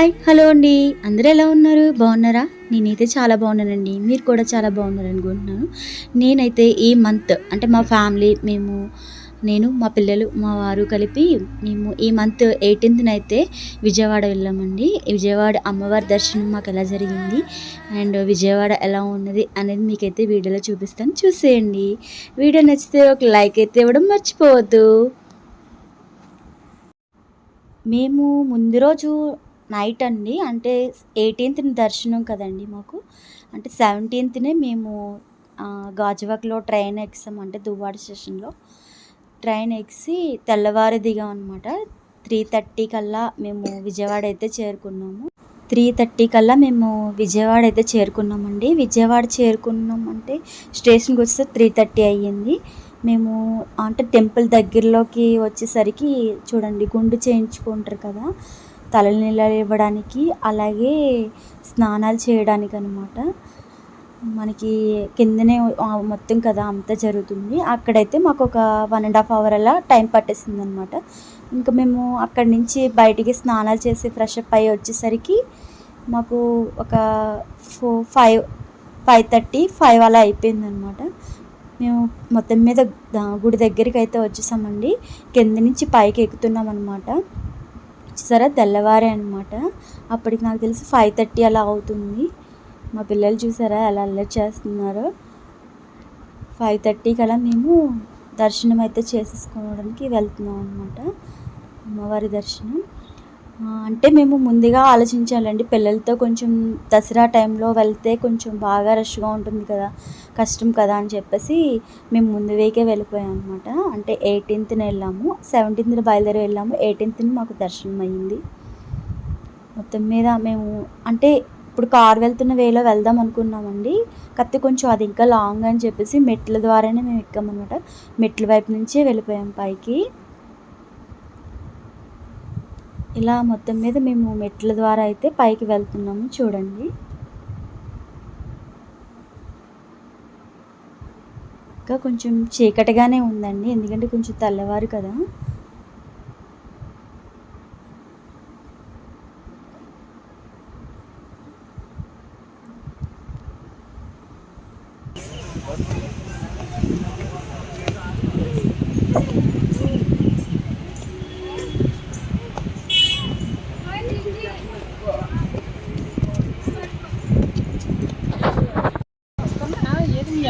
Hi hello అండి. అందరూ ఎలా ఉన్నారు? బాగున్నారా? నేనైతే చాలా బాగున్నానండి. మీరు కూడా చాలా బాగున్నారు అనుకుంటున్నాను. నేనైతే ఈ మంత్ అంటే మా ఫ్యామిలీ నేను మా పిల్లలు మా వారు కలిపి మేము ఈ మంత్ 18న అయితే విజయవాడ వెళ్ళామండి. విజయవాడ అమ్మవారి దర్శనం మాకు ఎలా జరిగింది అండ్ విజయవాడ ఎలా ఉన్నది అనేది మీకైతే వీడియోలో చూపిస్తాను, చూసేయండి. వీడియో నచ్చితే ఒక లైక్ అయితే ఇవ్వడం మర్చిపోవద్దు. మేము ముందు రోజు నైట్ అండి, అంటే 18th దర్శనం కదండి మాకు, అంటే 17th మేము గాజువాకలో ట్రైన్ ఎక్సాం, అంటే దువ్వాడ స్టేషన్లో ట్రైన్ ఎక్కి తెల్లవారు దిగాం అనమాట. 3:30 కల్లా మేము విజయవాడ అయితే చేరుకున్నాము. 3:30 కల్లా మేము విజయవాడ అయితే చేరుకున్నామండి. విజయవాడ చేరుకున్నామంటే స్టేషన్కి వస్తే 3:30 అయ్యింది. మేము అంటే టెంపుల్ దగ్గరలోకి వచ్చేసరికి చూడండి, గుండు చేయించుకుంటారు కదా తలనీళ్ళు ఇవ్వడానికి, అలాగే స్నానాలు చేయడానికి అనమాట. మనకి కిందనే మొత్తం కదా అంతా జరుగుతుంది. అక్కడైతే మాకు ఒక 1.5 hour అలా టైం పట్టేసింది అనమాట. ఇంకా మేము అక్కడి నుంచి బయటికి స్నానాలు చేసి ఫ్రెష్ అప్ అయ్యి వచ్చేసరికి మాకు ఒక 5:30 అలా అయిపోయింది అనమాట. మేము మొత్తం మీద గుడి దగ్గరికి అయితే వచ్చేసామండి. కింద నుంచి పైకి ఎక్కుతున్నాం అనమాట. చూసారా, తెల్లవారే అనమాట. అప్పటికి నాకు తెలిసి 5:30 అలా అవుతుంది. మా పిల్లలు చూసారా ఎలా అల్లరి చేస్తున్నారో. 5:30 కలా మేము దర్శనం అయితే చేసేసుకోవడానికి వెళ్తున్నాం అనమాట, అమ్మవారి దర్శనం. అంటే మేము ముందుగా ఆలోచించాలండి, పిల్లలతో కొంచెం దసరా టైంలో వెళ్తే కొంచెం బాగా రష్గా ఉంటుంది కదా, కష్టం కదా అని చెప్పేసి మేము ముందు వేకే వెళ్ళిపోయాం అనమాట. అంటే 18th వెళ్ళాము, 17th బయలుదేరి వెళ్ళాము, 18th మాకు దర్శనం అయ్యింది. మొత్తం మీద మేము అంటే ఇప్పుడు కారు వెళ్తున్న వేలో వెళ్దాం అనుకున్నామండి, కాకపోతే కొంచెం అది ఇంకా లాంగ్ అని చెప్పేసి మెట్ల ద్వారానే మేము ఎక్కామన్నమాట. మెట్ల వైపు నుంచే వెళ్ళిపోయాం పైకి. ఇలా మొత్తం మీద మేము మెట్ల ద్వారా అయితే పైకి వెళ్తున్నాము, చూడండి. ఇంకా కొంచెం చీకటిగానే ఉందండి, ఎందుకంటే కొంచెం తెల్లవారు కదా.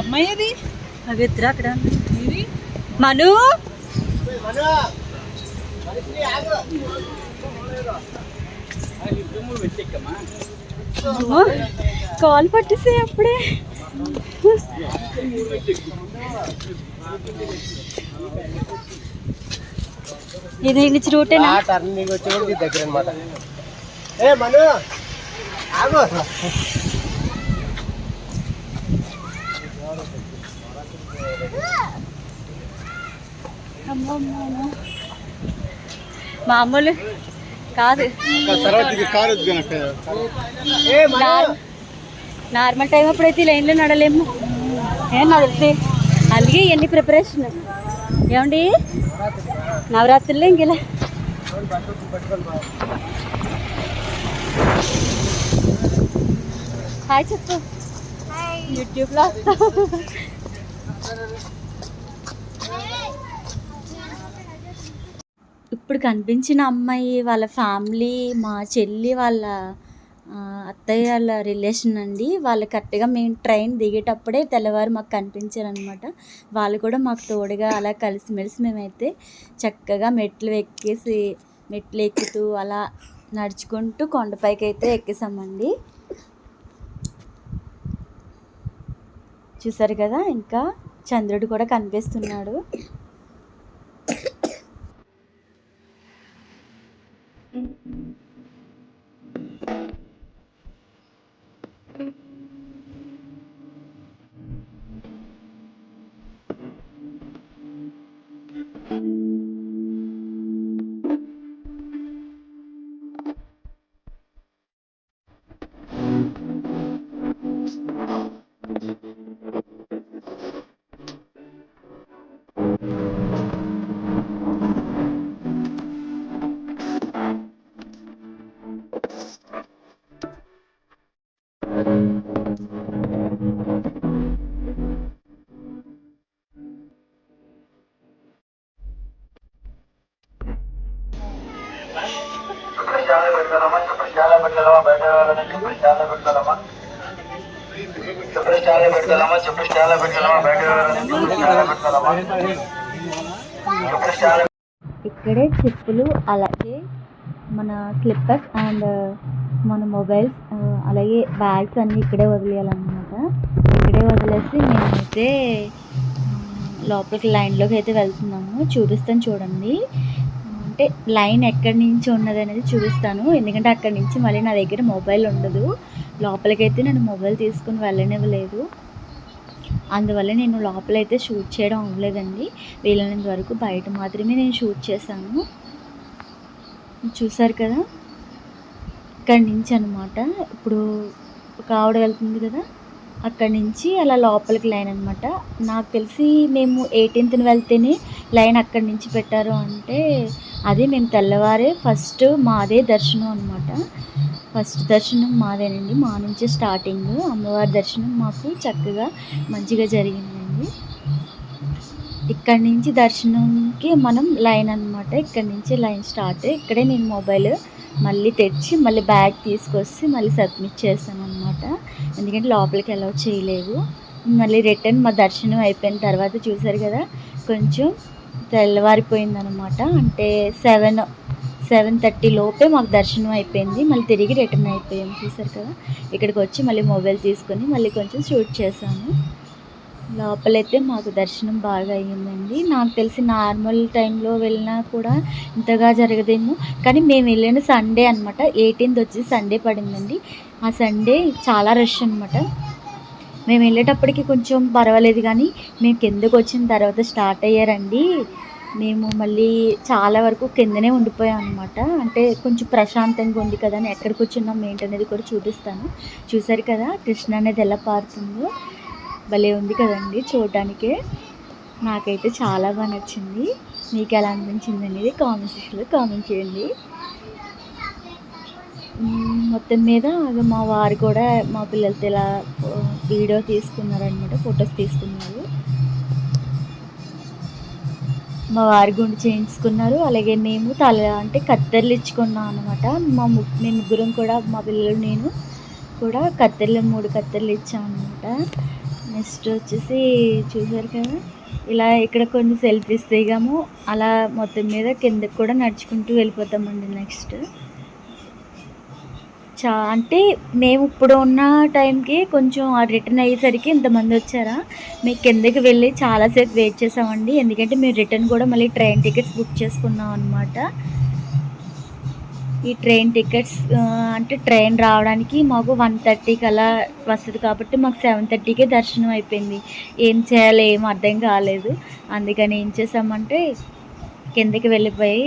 అమ్మాయి అవి ఇద్దరు అక్కడ మను కాల్ పట్టేసే అప్పుడే. ఇది నుంచి రూటేనా దగ్గర అనమాట. మామూలు కాదు, నార్మల్ టైం అప్పుడైతే లైన్లో నడలేము. ఏం నడితే అలాగే ఇవన్నీ ప్రిపరేషన్ ఏమండి, నవరాత్రుల్లో ఇంకెలా. హాయ్ చెప్పు, యూట్యూబ్లో వస్తావు. ఇప్పుడు కనిపించిన అమ్మాయి వాళ్ళ ఫ్యామిలీ, మా చెల్లి వాళ్ళ అత్తయ్య వాళ్ళ రిలేషన్ అండి. వాళ్ళు కరెక్ట్గా మేము ట్రైన్ దిగేటప్పుడే తెల్లవారు మాకు కనిపించారు అనమాట. వాళ్ళు కూడా మాకు తోడుగా అలా కలిసిమెలిసి మేమైతే చక్కగా మెట్లు ఎక్కుతూ అలా నడుచుకుంటూ కొండపైకి అయితే ఎక్కేసామండి. చూసారు కదా, ఇంకా చంద్రుడు కూడా కనిపిస్తున్నాడు. ఇక్కడే చెప్పులు, అలాగే మన స్లిప్పర్స్ అండ్ మన మొబైల్స్, అలాగే బ్యాగ్స్ అన్నీ ఇక్కడే వదిలేయాలన్నమాట. ఇక్కడే వదిలేసి మేమైతే లోపలికి లైన్లోకి అయితే వెళ్తున్నాము. చూపిస్తాను చూడండి. అంటే లైన్ ఎక్కడి నుంచి ఉన్నది అనేది చూపిస్తాను, ఎందుకంటే అక్కడి నుంచి మళ్ళీ నా దగ్గర మొబైల్ ఉండదు. లోపలికైతే నేను మొబైల్ తీసుకుని వెళ్ళనివ్వలేదు, అందువల్ల నేను లోపలైతే షూట్ చేయడం అవ్వలేదండి. వీలైనంత వరకు బయట మాత్రమే నేను షూట్ చేశాను. చూసారు కదా, ఇక్కడి నుంచి అనమాట. ఇప్పుడు ఒక ఆవిడ వెళ్తుంది కదా, అక్కడి నుంచి అలా లోపలికి లైన్ అనమాట. నాకు తెలిసి మేము 18th వెళ్తేనే లైన్ అక్కడి నుంచి పెట్టారు అంటే అదే మేము తెల్లవారే ఫస్ట్ మాదే దర్శనం అనమాట. ఫస్ట్ దర్శనం మాదేనండి, మా నుంచి స్టార్టింగ్. అమ్మవారి దర్శనం మాకు చక్కగా మంచిగా జరిగిందండి. ఇక్కడి నుంచి దర్శనంకి మనం లైన్ అనమాట. ఇక్కడి నుంచి లైన్ స్టార్ట్. ఇక్కడే నేను మొబైల్ మళ్ళీ తెచ్చి మళ్ళీ బ్యాగ్ తీసుకొచ్చి మళ్ళీ సబ్మిట్ చేశాను అనమాట, ఎందుకంటే లోపలికి అలౌ చేయలేదు. మళ్ళీ రిటర్న్ మా దర్శనం అయిపోయిన తర్వాత చూసారు కదా, కొంచెం తెల్లవారిపోయిందనమాట. అంటే 7:30 లోపే మాకు దర్శనం అయిపోయింది. మళ్ళీ తిరిగి రిటర్న్ అయిపోయాం. చూసారు కదా, ఇక్కడికి వచ్చి మళ్ళీ మొబైల్ తీసుకొని మళ్ళీ కొంచెం షూట్ చేశాను. లోపలైతే మాకు దర్శనం బాగా అయ్యిందండి. నాకు తెలిసి నార్మల్ టైంలో వెళ్ళినా కూడా ఇంతగా జరగదేమో, కానీ మేము వెళ్ళిన సండే అనమాట. 18th వచ్చి సండే పడిందండి. ఆ సండే చాలా రష్ అనమాట. మేము వెళ్ళేటప్పటికి కొంచెం పర్వాలేదు, కానీ మేము కిందకు వచ్చిన తర్వాత స్టార్ట్ అయ్యారండి. మేము మళ్ళీ చాలా వరకు కిందనే ఉండిపోయాం అనమాట. అంటే కొంచెం ప్రశాంతంగా ఉంది కదా అని ఎక్కడ కూర్చున్నాం ఏంటి అనేది కూడా చూపిస్తాను. చూసారు కదా కృష్ణ అనేది ఎలా పారుతుందో, భలే ఉంది కదండి చూడటానికే. నాకైతే చాలా బాగా నచ్చింది. మీకు ఎలా అనిపించింది అనేది కామెంట్ సెక్షన్లో కామెంట్ చేయండి. మొత్తం మీద అది మా వారు కూడా మా పిల్లలతో ఇలా వీడియో తీసుకున్నారనమాట, ఫొటోస్ తీసుకున్నారు. మా వారి గుండు చేయించుకున్నారు, అలాగే మేము అంటే కత్తెరలు ఇచ్చుకున్నాం అనమాట. మేము ముగ్గురం కూడా, మా పిల్లలు నేను కూడా 3 కత్తెరలు ఇచ్చాం అనమాట. నెక్స్ట్ వచ్చేసి చూసారు కదా, ఇలా ఇక్కడ కొన్ని సెల్ఫీస్ దిగాము. అలా మొత్తం మీద కిందకి కూడా నడుచుకుంటూ వెళ్ళిపోతామండి. నెక్స్ట్ అంటే మేము ఇప్పుడు ఉన్న టైంకి కొంచెం రిటర్న్ అయ్యేసరికి ఇంతమంది వచ్చారా, మేము కిందకి వెళ్ళి చాలాసేపు వెయిట్ చేసామండి. ఎందుకంటే మేము రిటర్న్ కూడా మళ్ళీ ట్రైన్ టికెట్స్ బుక్ చేసుకున్నాం అనమాట. ఈ ట్రైన్ టికెట్స్ అంటే ట్రైన్ రావడానికి మాకు 1:30కి అలా వస్తుంది, కాబట్టి మాకు 7:30కే దర్శనం అయిపోయింది. ఏం చేయాలో ఏం అర్థం కాలేదు. అందుకని ఏం చేసామంటే కిందకి వెళ్ళిపోయి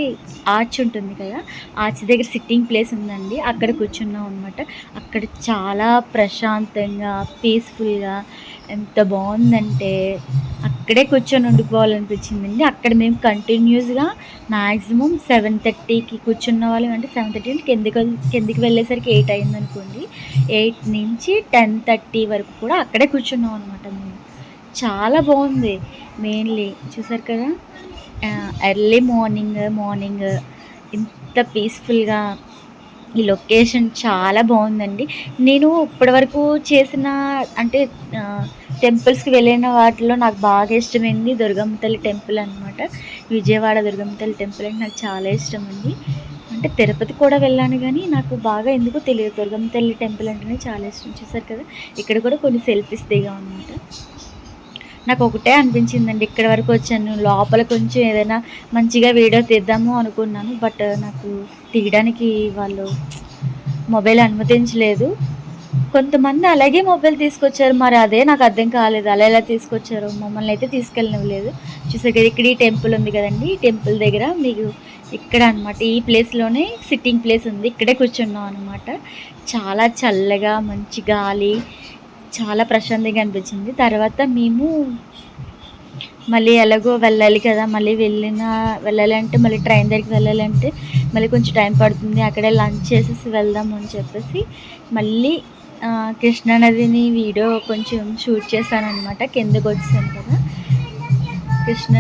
ఆర్చ్ ఉంటుంది కదా, ఆర్చ్ దగ్గర సిట్టింగ్ ప్లేస్ ఉందండి, అక్కడ కూర్చున్నాం అనమాట. అక్కడ చాలా ప్రశాంతంగా పీస్ఫుల్గా ఎంత బాగుందంటే అక్కడే కూర్చొని ఉండిపోవాలనిపించిందండి. అక్కడ మేము కంటిన్యూస్గా మ్యాక్సిమం 7:30కి కూర్చున్న వాళ్ళం. అంటే 7:30 కిందికి వెళ్ళేసరికి 8 అయింది అనుకోండి. 8 నుంచి 10:30 వరకు కూడా అక్కడే కూర్చున్నాం అనమాట మేము. చాలా బాగుంది. మెయిన్లీ చూసారు కదా, ఎర్లీ మార్నింగ్ ఇంత పీస్ఫుల్గా ఈ లొకేషన్ చాలా బాగుందండి. నేను ఇప్పటివరకు చేసిన అంటే టెంపుల్స్కి వెళ్ళిన వాటిలో నాకు బాగా ఇష్టమైంది దుర్గమ్మ తల్లి టెంపుల్ అనమాట. విజయవాడ దుర్గమ్మ తల్లి టెంపుల్ అంటే నాకు చాలా ఇష్టం అండి. అంటే తిరుపతి కూడా వెళ్ళాను, కానీ నాకు బాగా ఎందుకో తెలియదు, దుర్గమ్మ తల్లి టెంపుల్ అంటేనే చాలా ఇష్టం. చూసారు కదా, ఇక్కడ కూడా కొన్ని సెల్ఫీస్ దిగాం అనమాట. నాకు ఒకటే అనిపించిందండి, ఇక్కడ వరకు వచ్చాను, లోపల కొంచెం ఏదైనా మంచిగా వీడియో తీద్దాము అనుకున్నాను, బట్ నాకు తీయడానికి వాళ్ళు మొబైల్ అనుమతించలేదు. కొంతమంది అలాగే మొబైల్ తీసుకొచ్చారు, మరి అదే నాకు అర్థం కాలేదు, అలా ఎలా తీసుకొచ్చారు. మమ్మల్ని అయితే తీసుకెళ్ళనివ్వలేదు. చూసారు కదా, ఇక్కడ ఈ టెంపుల్ ఉంది కదండి, ఈ టెంపుల్ దగ్గర మీకు ఇక్కడ అనమాట ఈ ప్లేస్లోనే సిట్టింగ్ ప్లేస్ ఉంది, ఇక్కడే కూర్చున్నాం అనమాట. చాలా చల్లగా మంచి గాలి, చాలా ప్రశాంతంగా అనిపించింది. తర్వాత మేము మళ్ళీ ఎలాగో వెళ్ళాలి కదా, మళ్ళీ వెళ్ళాలంటే మళ్ళీ ట్రైన్ దగ్గరికి వెళ్ళాలంటే మళ్ళీ కొంచెం టైం పడుతుంది, అక్కడే లంచ్ చేసేసి వెళ్దాం అని చెప్పేసి మళ్ళీ కృష్ణానదిని వీడియో కొంచెం షూట్ చేశాను అనమాట. కిందకు వచ్చాను కదా, కృష్ణ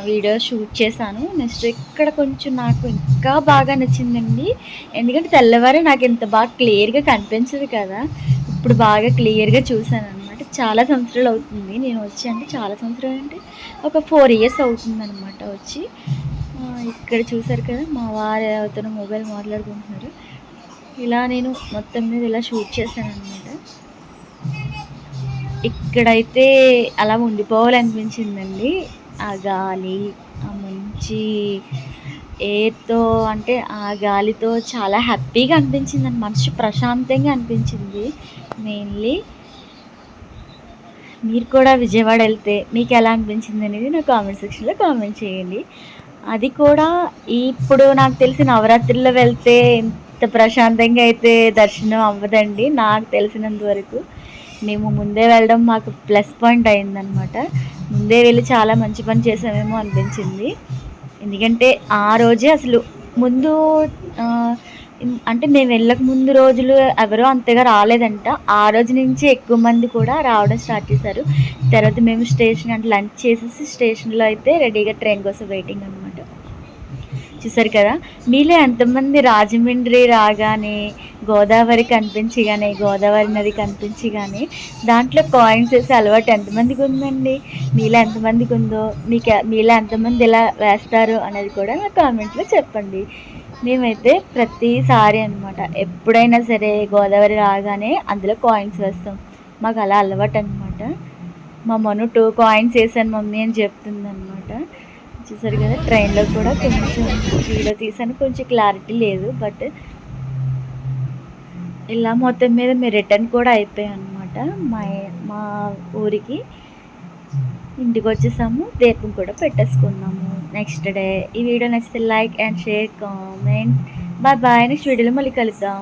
వీడియో షూట్ చేశాను. నెక్స్ట్ ఇక్కడ కొంచెం నాకు ఇంకా బాగా నచ్చిందండి. ఎందుకంటే తెల్లవారే నాకు ఇంత బాగా క్లియర్గా కనిపించదు కదా, ఇప్పుడు బాగా క్లియర్గా చూశాను అనమాట. చాలా సంవత్సరాలు అవుతుంది నేను వచ్చి, అంటే చాలా సంవత్సరాలు అంటే ఒక 4 ఇయర్స్ అవుతుంది అనమాట వచ్చి. ఇక్కడ చూసారు కదా మా వారు అతను మొబైల్ మాట్లాడుకుంటున్నారు. ఇలా నేను మొత్తం మీద ఇలా షూట్ చేశాను అనమాట. ఇక్కడైతే అలా ఉండిపోవాలనిపించిందండి. ఆ గాలి, ఆ మంచి ఎయిర్తో, అంటే ఆ గాలితో చాలా హ్యాపీగా అనిపించిందండి. మనసు ప్రశాంతంగా అనిపించింది. మెయిన్లీ మీరు కూడా విజయవాడ వెళ్తే మీకు ఎలా అనిపించింది అనేది నా కామెంట్ సెక్షన్లో కామెంట్ చేయండి. అది కూడా ఇప్పుడు నాకు తెలిసి నవరాత్రుల్లో వెళ్తే ఇంత ప్రశాంతంగా అయితే దర్శనం అవ్వదండి. నాకు తెలిసినంత వరకు మేము ముందే వెళ్ళడం మాకు ప్లస్ పాయింట్ అయిందనమాట. ముందే వెళ్ళి చాలా మంచి పని చేసామేమో అనిపించింది. ఎందుకంటే ఆ రోజే అసలు ముందు అంటే మేము వెళ్ళక ముందు రోజులు ఎవరో అంతగా రాలేదంట. ఆ రోజు నుంచి ఎక్కువ మంది కూడా రావడం స్టార్ట్ చేశారు. తర్వాత మేము స్టేషన్ అంటే లంచ్ చేసేసి స్టేషన్లో అయితే రెడీగా ట్రైన్ కోసం వెయిటింగ్ అనమాట. చూసారు కదా, మీలో ఎంతమంది రాజమండ్రి రాగానే గోదావరి కనిపించగానే, గోదావరి నది కనిపించగానే దాంట్లో కాయిన్స్ వేసే అలవాటు ఎంతమందికి ఉందండి? మీలో ఎంతమందికి ఉందో, మీలో ఎంతమంది ఇలా వేస్తారు అనేది కూడా నా కామెంట్లో చెప్పండి. మేమైతే ప్రతిసారి అనమాట, ఎప్పుడైనా సరే గోదావరి రాగానే అందులో కాయిన్స్ వేస్తాం. మాకు అలా అలవాటు అనమాట. మా మను 2 కాయిన్స్ వేసాను మమ్మీ అని చెప్తుంది అనమాట. చూసారు కదా, ట్రైన్లో కూడా కొంచెం వీడియో తీసాను, కొంచెం క్లారిటీ లేదు. బట్ ఇలా మొత్తం మీద మేము రిటర్న్ కూడా అయిపోయాం అనమాట. మా ఊరికి ఇంటికి వచ్చేసాము. దీపం కూడా పెట్టేసుకున్నాము నెక్స్ట్ డే. ఈ వీడియో నచ్చితే like and share, comment. Bye. Next వీడియోలో మళ్ళీ కలుద్దాం.